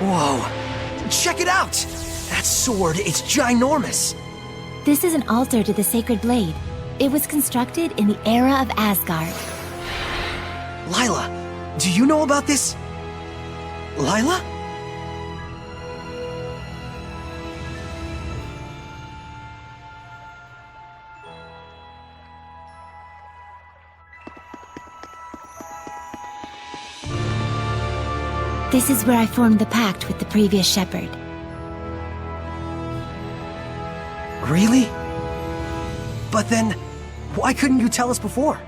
Whoa! Check it out! That sword is ginormous! This is an altar to the sacred blade. It was constructed in the era of Asgard. Lila, do you know about this? Lila? This is where I formed the pact with the previous shepherd. Really? But then, why couldn't you tell us before?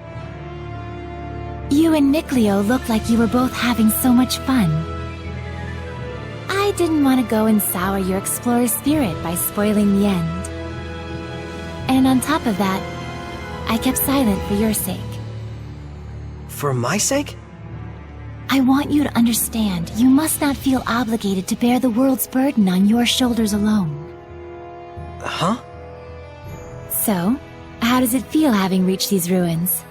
You and Nicleo looked like you were both having so much fun. I didn't want to go and sour your explorer's spirit by spoiling the end. And on top of that, I kept silent for your sake. For my sake? I want you to understand, you must not feel obligated to bear the world's burden on your shoulders alone. Huh? So, how does it feel having reached these ruins?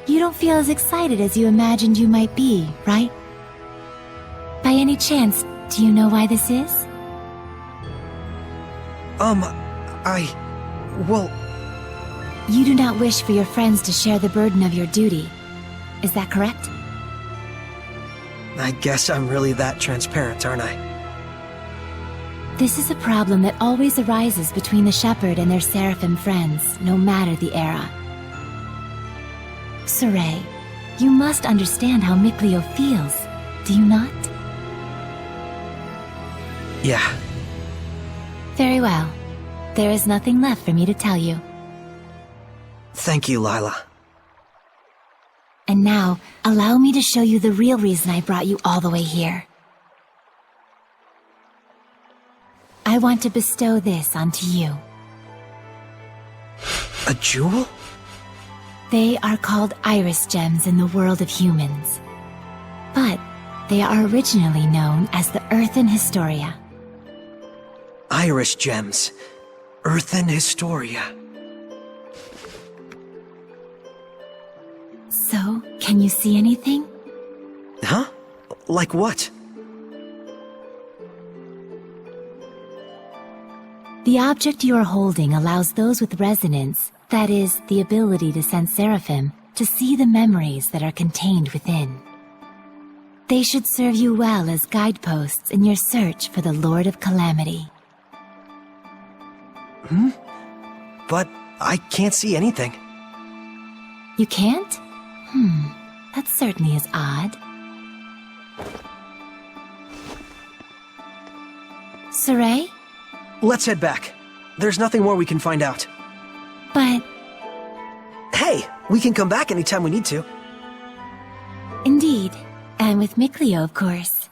You don't feel as excited as you imagined you might be, right? By any chance, do you know why this is? Well... You do not wish for your friends to share the burden of your duty. Is that correct? I guess I'm really that transparent, aren't I? This is a problem that always arises between the shepherd and their seraphim friends, no matter the era. Sorey, you must understand how Nicleo feels, do you not? Yeah. Very well. There is nothing left for me to tell you. Thank you, Lila. And now, allow me to show you the real reason I brought you all the way here. I want to bestow this onto you. A jewel? They are called iris gems in the world of humans. But they are originally known as the Earthen Historia. Iris gems. Earthen Historia. So, can you see anything? Huh? Like what? The object you are holding allows those with resonance, that is, the ability to sense seraphim, to see the memories that are contained within. They should serve you well as guideposts in your search for the Lord of Calamity. But I can't see anything. You can't? That certainly is odd. Sorey? Let's head back. There's nothing more we can find out. But... Hey, we can come back anytime we need to. Indeed. And with Nicleo, of course.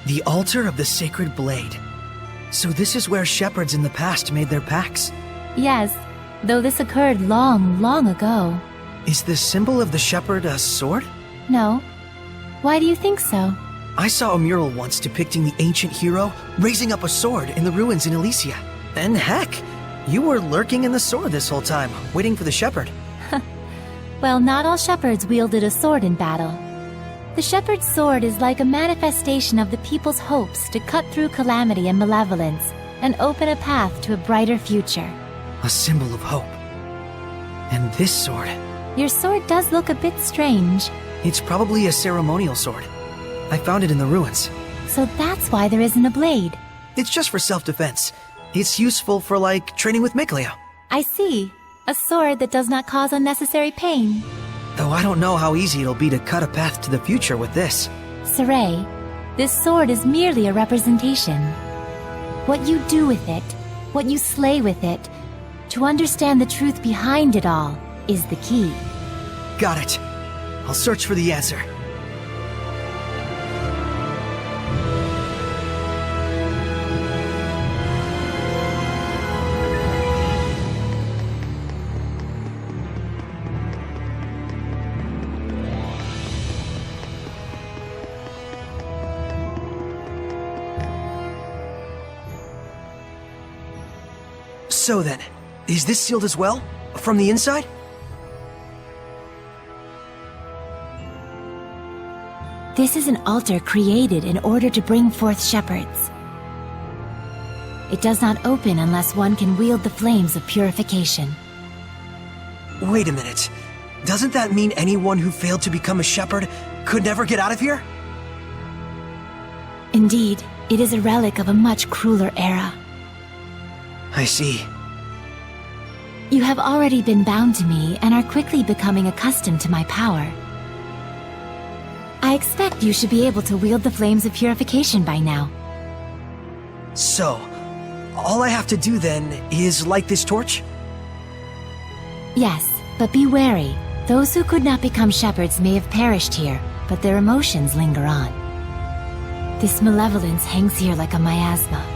The altar of the sacred blade. So this is where shepherds in the past made their pacts. Yes, though this occurred long, long ago. Is the symbol of the shepherd a sword? No. Why do you think so? I saw a mural once depicting the ancient hero raising up a sword in the ruins in Alisha. And heck, you were lurking in the sword this whole time, waiting for the shepherd. Well, not all shepherds wielded a sword in battle. The shepherd's sword is like a manifestation of the people's hopes to cut through calamity and malevolence and open a path to a brighter future. A symbol of hope. And this sword, Your sword does look a bit strange. it's probably a ceremonial sword. I found it in the ruins. So that's why there isn't a blade. It's just for self-defense. It's useful for, like, training with Nicleo. I see. A sword that does not cause unnecessary pain. Though I don't know how easy it'll be to cut a path to the future with this. Sorey, this sword is merely a representation. What you do with it, what you slay with it, to understand the truth behind it all, is the key. Got it. I'll search for the answer. So then, is this sealed as well? From the inside? This is an altar created in order to bring forth shepherds. It does not open unless one can wield the flames of purification. Wait a minute. Doesn't that mean anyone who failed to become a shepherd could never get out of here? Indeed, it is a relic of a much crueler era. I see. You have already been bound to me and are quickly becoming accustomed to my power. I expect you should be able to wield the flames of purification by now. So, all I have to do then is light this torch? Yes, but be wary. Those who could not become shepherds may have perished here, but their emotions linger on. This malevolence hangs here like a miasma.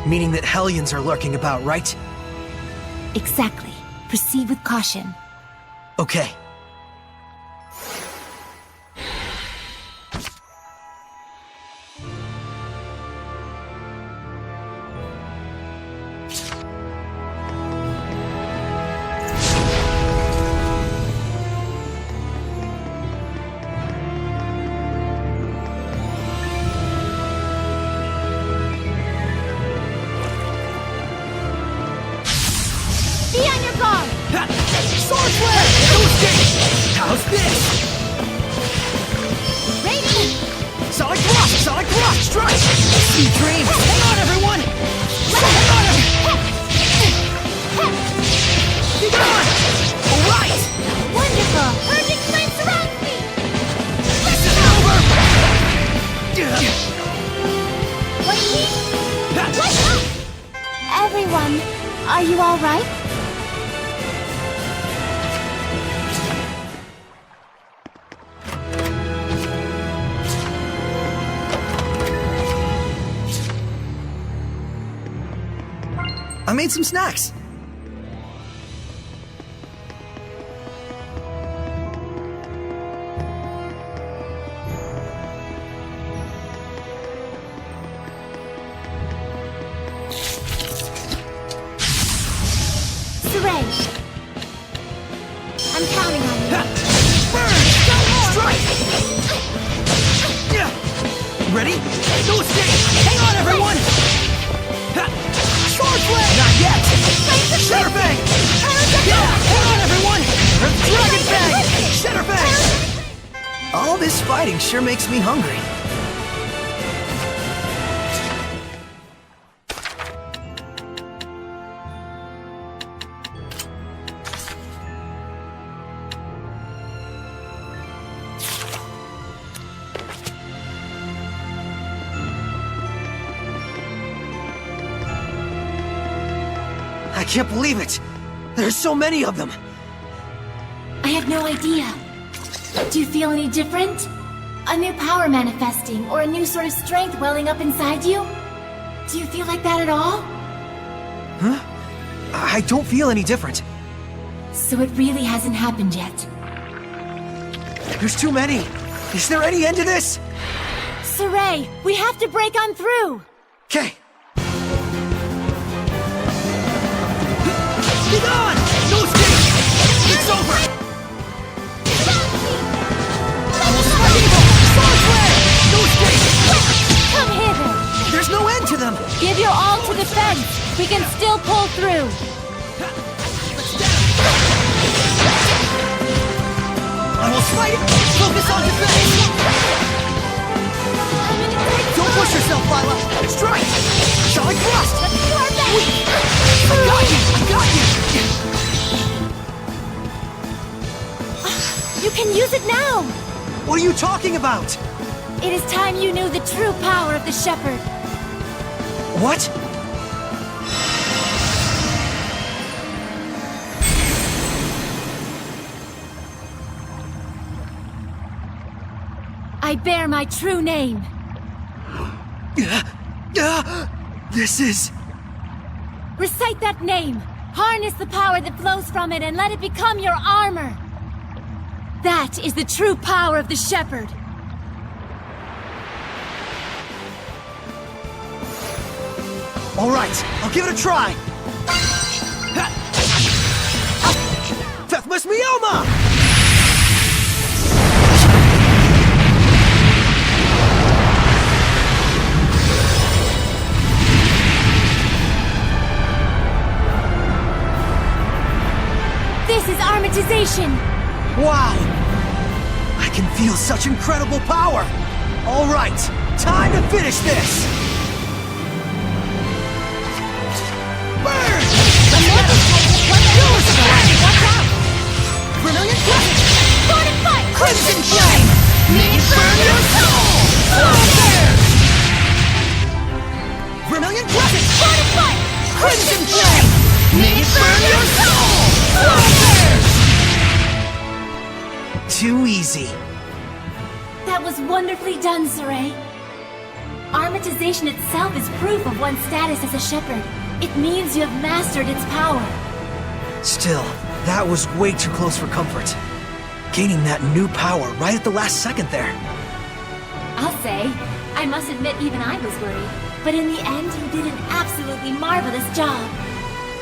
Meaning that Hellions are lurking about, right? Exactly. Proceed with caution. Okay. How's this? Ready! Sonic Thrust! Strike! Sweet dreams! Hang on, everyone! Hang on! Keep it on! All right! Wonderful! Urgent flame surrounds me! This isn't over! What do you need? What's up? Everyone, are you all right? I made some snacks. Sorey! I'm counting on you. Burn! Strike! Ready? No escape! Hang on, everyone! Sword flame! Not yet! Shadowbang! Yeah! Hang on, everyone! Dragon Bang! Shadowbang! All this fighting sure makes me hungry. I can't believe it! There's so many of them! I have no idea. Do you feel any different? A new power manifesting, or a new sort of strength welling up inside you? Do you feel like that at all? Huh? I don't feel any different. So it really hasn't happened yet. There's too many! Is there any end to this? Sorey, we have to break on through! Okay. Get on! No escape! It's over! No escape! Come hither! There's no end to them! Give your all to the fence! We can still pull through! I will smite it! Focus on defense! Don't push yourself, Lila! Strike! Sonic Thrust! I got you! I got you! You can use it now! What are you talking about? It is time you knew the true power of the Shepherd. What? I bear my true name. This is... Recite that name. Harness the power that flows from it and let it become your armor. That is the true power of the Shepherd. All right, I'll give it a try. Nimbus Mioma! This is armatization! Wow! I can feel such incredible power! All right, time to finish this! Burn! The Mantis Titan plus watch out! Vermilion Flame! Fortify! Crimson Flame! May it burn your soul! Vermilion Crescent! Fortify! Crimson Flame! May it burn your soul! Too easy. That was wonderfully done, Sorey. Armatization itself is proof of one's status as a shepherd. It means you have mastered its power. Still, that was way too close for comfort. Gaining that new power right at the last second there. I'll say, I must admit even I was worried. But in the end, you did an absolutely marvelous job.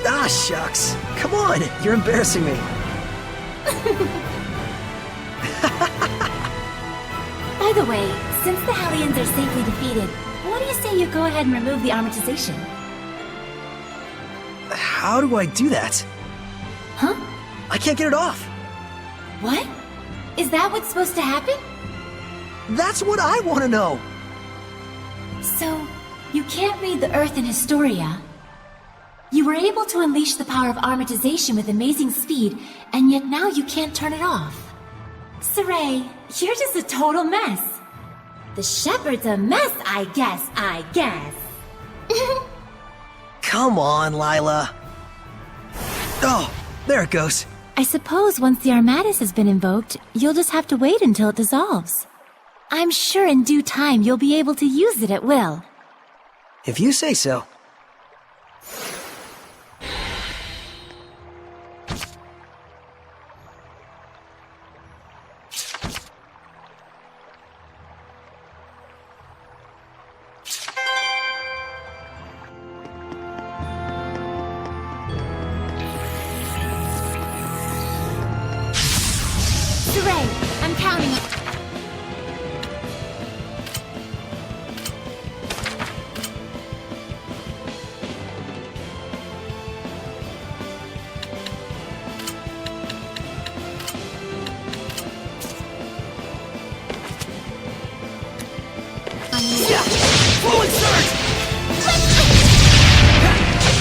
Ah, shucks. Come on, you're embarrassing me. By the way, since the Hellions are safely defeated, what do you say you go ahead and remove the armatization? How do I do that? Huh? I can't get it off. What? Is that what's supposed to happen? That's what I want to know. So, you can't read the Earth in Historia. You were able to unleash the power of armatization with amazing speed, and yet now you can't turn it off. Sorey, you're just a total mess. The shepherd's a mess, I guess. Come on, Lila. Oh, there it goes. I suppose once the Armatus has been invoked, you'll just have to wait until it dissolves. I'm sure in due time you'll be able to use it at will. If you say so. Sorey, I'm counting it. Yeah! Full insert!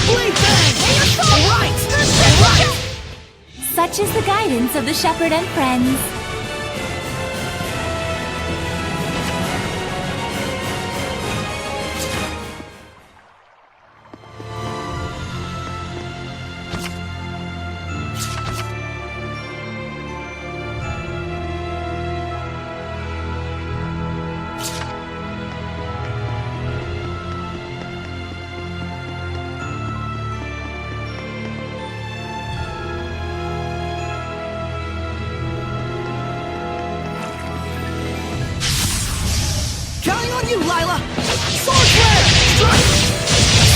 Blade bang! Right! Such is the guidance of the shepherd and friends. Counting on you, Lila! Sword Flare! Strike!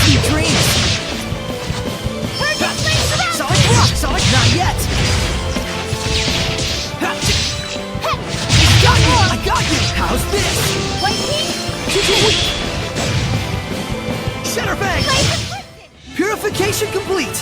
Sweet dreams! Sonic Rock! Sonic, not yet! Got you! I got you! How's this? Shatterbang! Purification complete!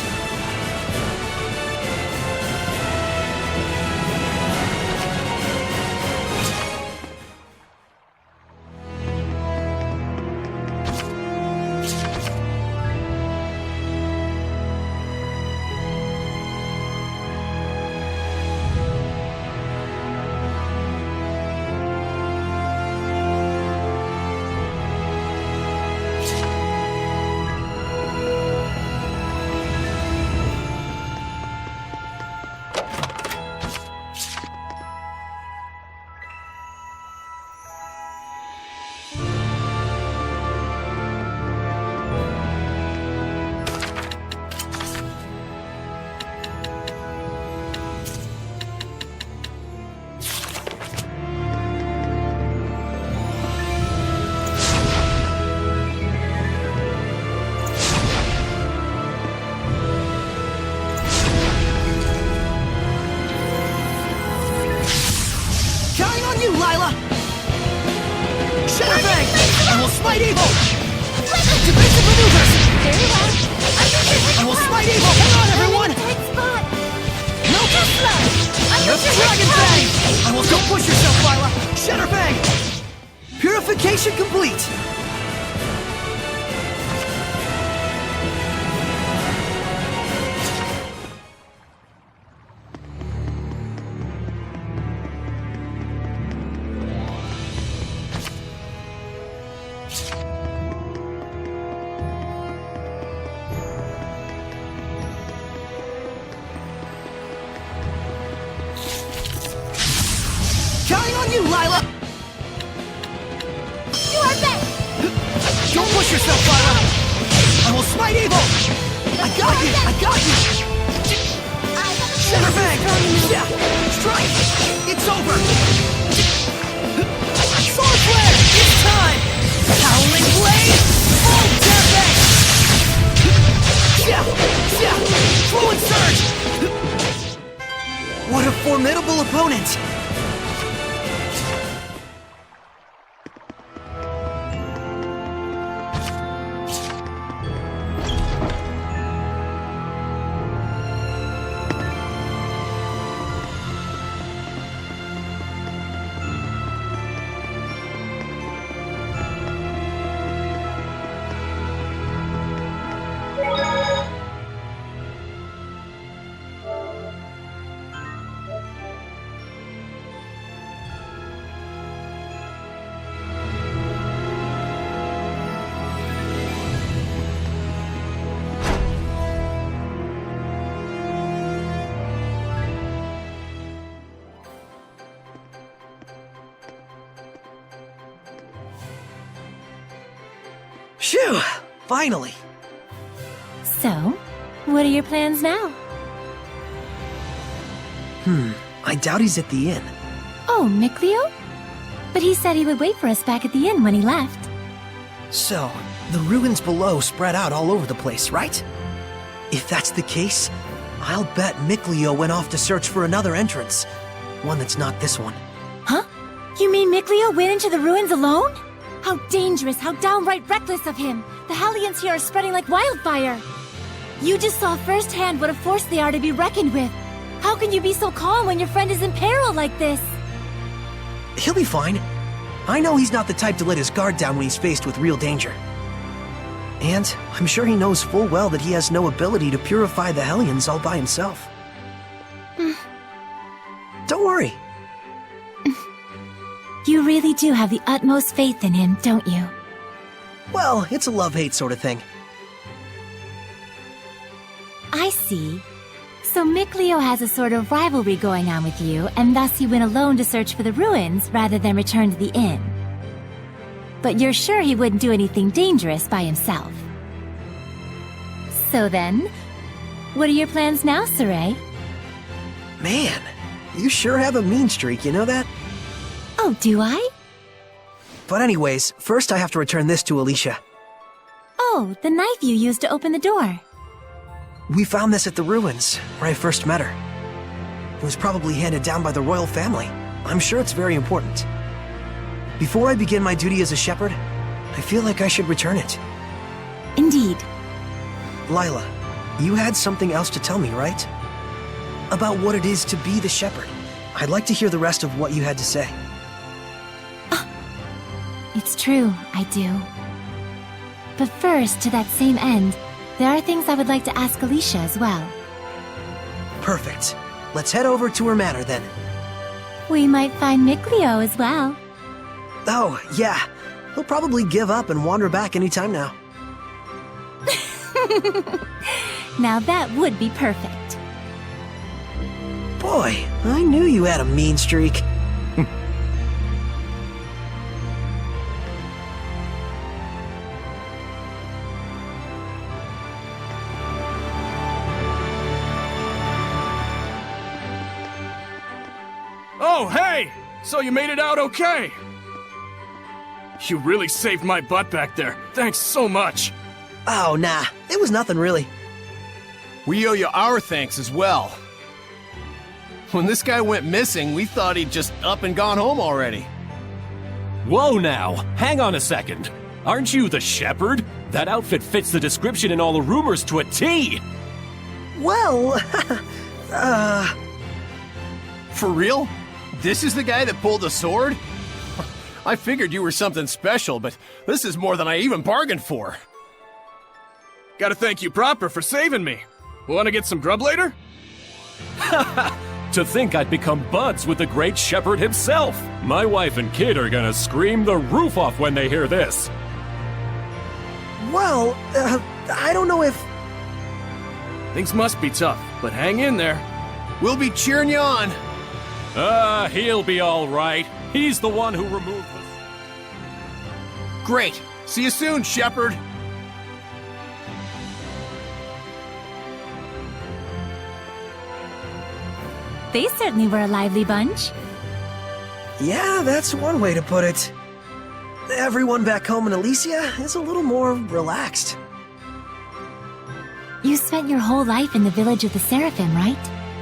yourself, Lila! I will smite evil! I got you! I got you! Center bang! Yeah! Strike! It's over! Sword flare! It's time! Howling blade! Full tempest! Yeah! Yeah! Fluid surge! What a formidable opponent! Phew! Finally! So, what are your plans now? I doubt he's at the inn. Oh, Nicleo? But he said he would wait for us back at the inn when he left. So, the ruins below spread out all over the place, right? If that's the case, I'll bet Nicleo went off to search for another entrance. One that's not this one. Huh? You mean Nicleo went into the ruins alone? How dangerous, how downright reckless of him! The Hellions here are spreading like wildfire! You just saw firsthand what a force they are to be reckoned with! How can you be so calm when your friend is in peril like this? He'll be fine. I know he's not the type to let his guard down when he's faced with real danger. And I'm sure he knows full well that he has no ability to purify the Hellions all by himself. Don't worry. You really do have the utmost faith in him, don't you? Well, it's a love-hate sort of thing. I see. So Nicleo has a sort of rivalry going on with you, and thus he went alone to search for the ruins rather than return to the inn. But you're sure he wouldn't do anything dangerous by himself. So then, what are your plans now, Sorey? Man, you sure have a mean streak, you know that? Oh, do I? But anyways, first I have to return this to Alisha. Oh, the knife you used to open the door. We found this at the ruins, where I first met her. It was probably handed down by the royal family. I'm sure it's very important. Before I begin my duty as a shepherd, I feel like I should return it. Indeed. Lila, you had something else to tell me, right? About what it is to be the shepherd. I'd like to hear the rest of what you had to say. It's true, I do. But first, to that same end, there are things I would like to ask Alisha as well. Perfect. Let's head over to her manor then. We might find Nicleo as well. Oh, yeah. He'll probably give up and wander back anytime now. Now that would be perfect. Boy, I knew you had a mean streak. Oh, hey! So you made it out okay? You really saved my butt back there. Thanks so much. Oh, nah. It was nothing really. We owe you our thanks as well. When this guy went missing, we thought he'd just up and gone home already. Whoa now, hang on a second. Aren't you the shepherd? That outfit fits the description in all the rumors to a T! Well, For real? This is the guy that pulled the sword? I figured you were something special, but this is more than I even bargained for. Gotta thank you proper for saving me. Wanna get some grub later? To think I'd become buds with the great shepherd himself! My wife and kid are gonna scream the roof off when they hear this! well, I don't know if... Things must be tough, but hang in there. We'll be cheering you on. He'll be alright. He's the one who removed us. Great. See you soon, Shepherd. They certainly were a lively bunch. Yeah, that's one way to put it. Everyone back home in Alisha is a little more relaxed. You spent your whole life in the village of the Seraphim, right?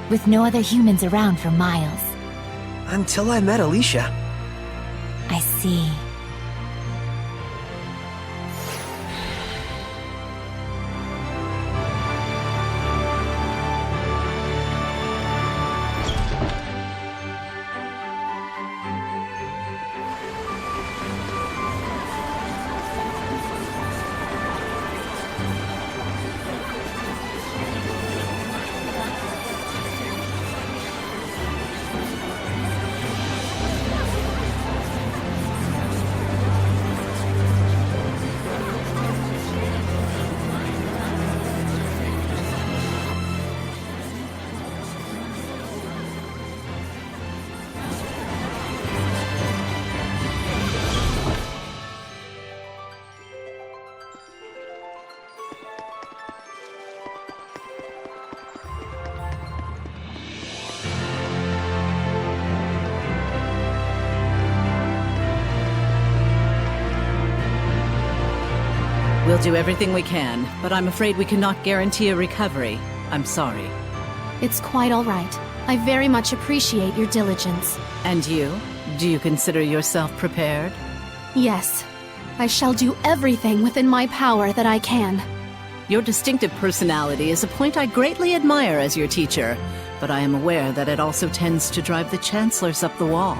With no other humans around for miles. Until I met Alisha. I see. We'll do everything we can, but I'm afraid we cannot guarantee a recovery. I'm sorry. It's quite all right. I very much appreciate your diligence. And you? Do you consider yourself prepared? Yes. I shall do everything within my power that I can. Your distinctive personality is a point I greatly admire as your teacher, but I am aware that it also tends to drive the chancellors up the wall.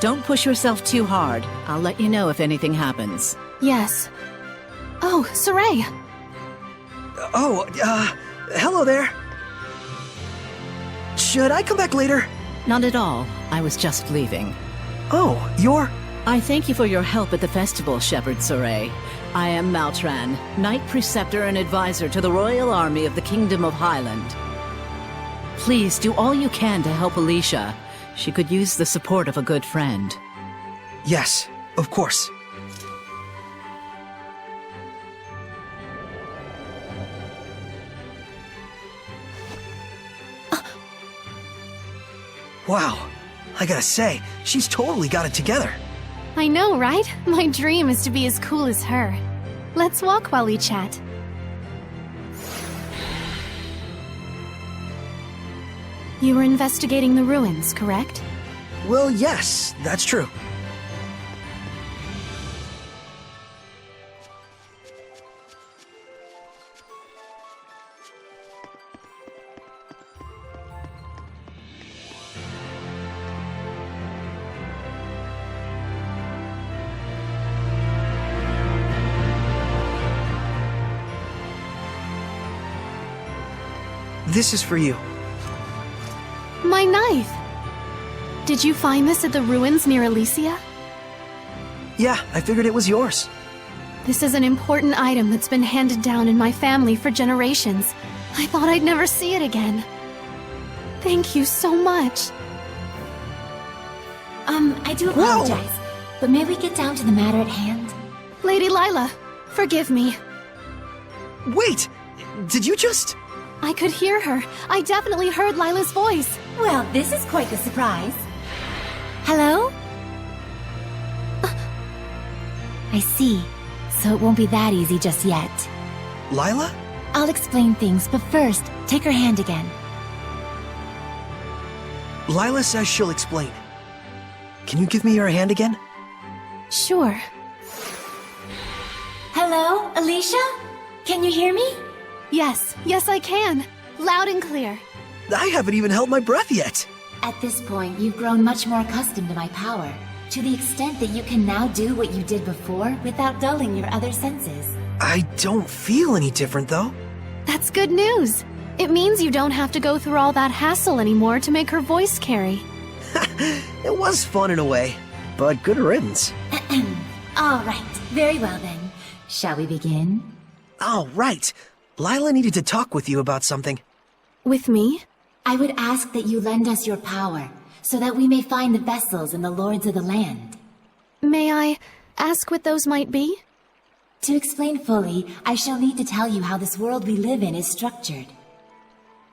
Don't push yourself too hard. I'll let you know if anything happens. Yes. Oh, Sorey! Hello there. Should I come back later? Not at all. I was just leaving. Oh, you're... I thank you for your help at the festival, Shepherd Sorey. I am Maltran, Knight Preceptor and Advisor to the Royal Army of the Kingdom of Highland. Please do all you can to help Alisha. She could use the support of a good friend. Yes, of course. Wow, I gotta say, she's totally got it together. I know, right? My dream is to be as cool as her. Let's walk while we chat. You were investigating the ruins, correct? Well, yes, that's true. This is for you. My knife! Did you find this at the ruins near Alisha? Yeah, I figured it was yours. This is an important item that's been handed down in my family for generations. I thought I'd never see it again. Thank you so much. I do apologize, but may we get down to the matter at hand? Lady Lila, forgive me. Wait! Did you just... I could hear her. I definitely heard Lila's voice. Well, this is quite the surprise. Hello? I see. So it won't be that easy just yet. Lila? I'll explain things, but first, take her hand again. Lila says she'll explain. Can you give me your hand again? Sure. Hello, Alisha? Can you hear me? Yes, I can. Loud and clear. I haven't even held my breath yet. At this point, you've grown much more accustomed to my power, to the extent that you can now do what you did before without dulling your other senses. I don't feel any different, though. That's good news. It means you don't have to go through all that hassle anymore to make her voice carry. It was fun in a way, but good riddance. All right, very well then. Shall we begin? Oh, right. Lila needed to talk with you about something. With me? I would ask that you lend us your power, so that we may find the vessels and the lords of the land. May I ask what those might be? To explain fully, I shall need to tell you how this world we live in is structured.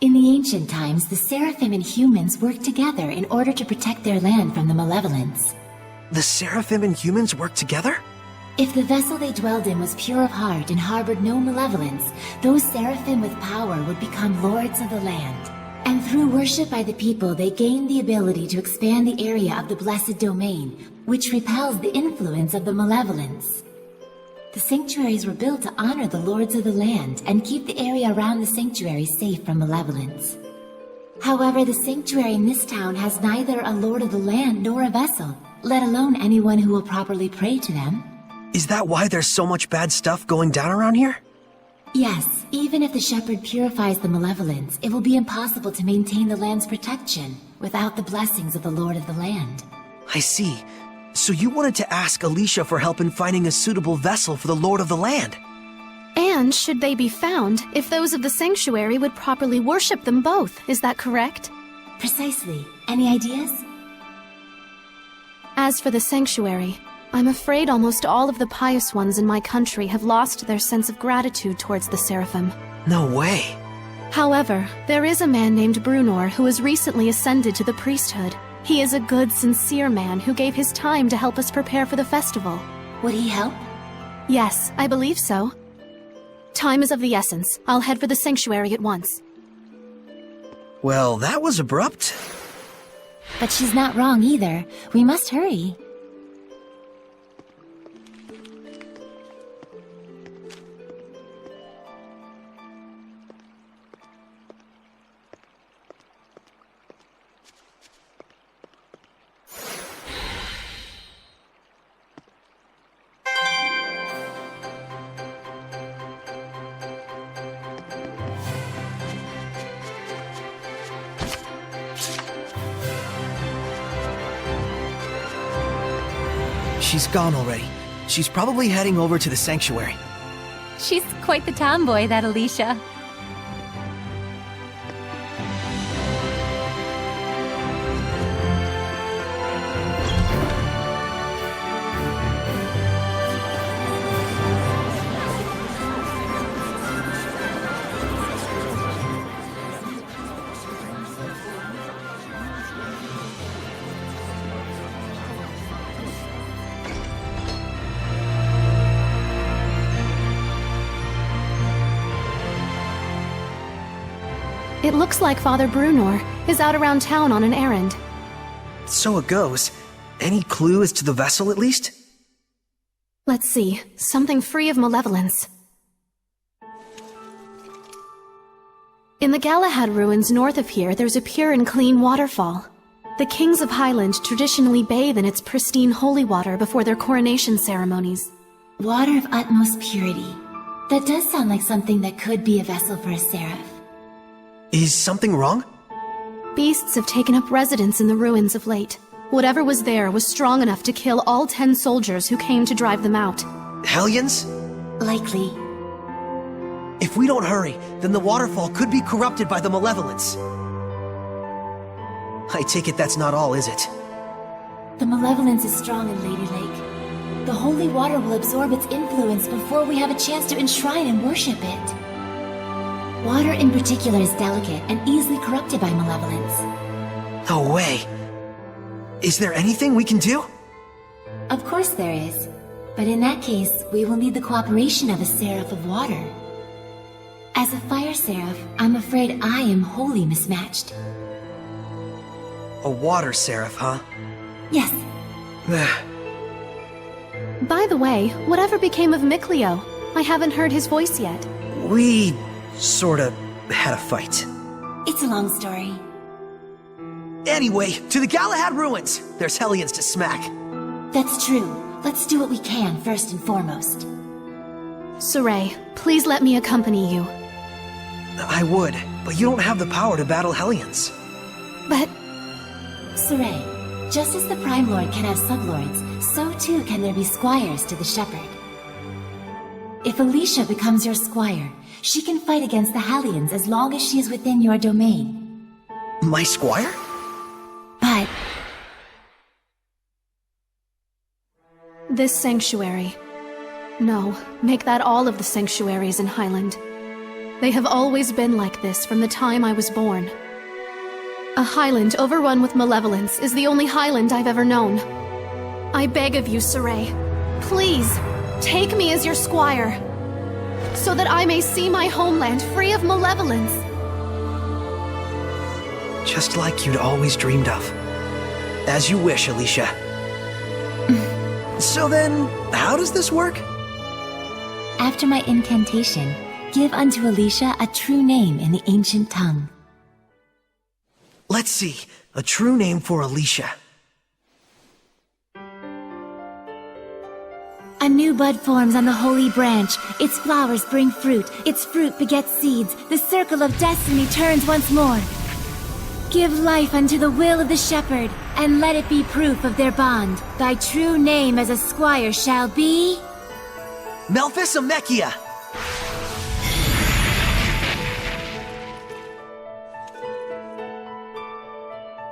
In the ancient times, the Seraphim and humans worked together in order to protect their land from the malevolence. The Seraphim and humans work together? If the vessel they dwelled in was pure of heart and harbored no malevolence, those Seraphim with power would become lords of the land. And through worship by the people, they gained the ability to expand the area of the Blessed Domain, which repels the influence of the malevolence. The sanctuaries were built to honor the lords of the land and keep the area around the sanctuary safe from malevolence. However, the sanctuary in this town has neither a lord of the land nor a vessel, let alone anyone who will properly pray to them. Is that why there's so much bad stuff going down around here? Yes, even if the shepherd purifies the malevolence, it will be impossible to maintain the land's protection without the blessings of the lord of the land. I see. So you wanted to ask Alisha for help in finding a suitable vessel for the lord of the land? And should they be found, if those of the sanctuary would properly worship them both, is that correct? Precisely. Any ideas? As for the sanctuary, I'm afraid almost all of the pious ones in my country have lost their sense of gratitude towards the Seraphim. No way. However, there is a man named Brunor who has recently ascended to the priesthood. He is a good, sincere man who gave his time to help us prepare for the festival. Would he help? Yes, I believe so. Time is of the essence. I'll head for the sanctuary at once. Well, that was abrupt. But she's not wrong either. We must hurry. She's gone already. She's probably heading over to the sanctuary. She's quite the tomboy, that Alisha. It looks like Father Brunor is out around town on an errand. So it goes. Any clue as to the vessel, at least? Let's see, something free of malevolence. In the Galahad ruins north of here, there's a pure and clean waterfall. The kings of Highland traditionally bathe in its pristine holy water before their coronation ceremonies. Water of utmost purity. That does sound like something that could be a vessel for a seraph. Is something wrong? Beasts have taken up residence in the ruins of late. Whatever was there was strong enough to kill all 10 soldiers who came to drive them out. Hellions? Likely. If we don't hurry, then the waterfall could be corrupted by the malevolence. I take it that's not all, is it? The malevolence is strong in Lady Lake. The holy water will absorb its influence before we have a chance to enshrine and worship it. Water in particular is delicate and easily corrupted by malevolence. No way. Is there anything we can do? Of course there is. But in that case, we will need the cooperation of a seraph of water. As a fire seraph, I'm afraid I am wholly mismatched. A water seraph, huh? Yes. By the way, whatever became of Mikleo? I haven't heard his voice yet. We sorta had a fight. It's a long story. Anyway, to the Galahad ruins! There's hellions to smack. That's true. Let's do what we can first and foremost. Sorey, please let me accompany you. I would, but you don't have the power to battle hellions. But... Sorey, just as the Prime Lord can have sublords, so too can there be squires to the shepherd. If Alisha becomes your squire, she can fight against the Hellions as long as she is within your domain. My squire? But... this sanctuary. No, make that all of the sanctuaries in Highland. They have always been like this from the time I was born. A Highland overrun with malevolence is the only Highland I've ever known. I beg of you, Sorey, please, take me as your squire, so that I may see my homeland free of malevolence. Just like you'd always dreamed of. As you wish, Alisha. So then, how does this work? After my incantation, give unto Alisha a true name in the ancient tongue. Let's see. A true name for Alisha. A new bud forms on the holy branch. Its flowers bring fruit. Its fruit begets seeds. The circle of destiny turns once more. Give life unto the will of the shepherd, and let it be proof of their bond. Thy true name as a squire shall be... Melphisamechia!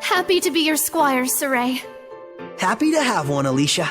Happy to be your squire, Sorey. Happy to have one, Alisha.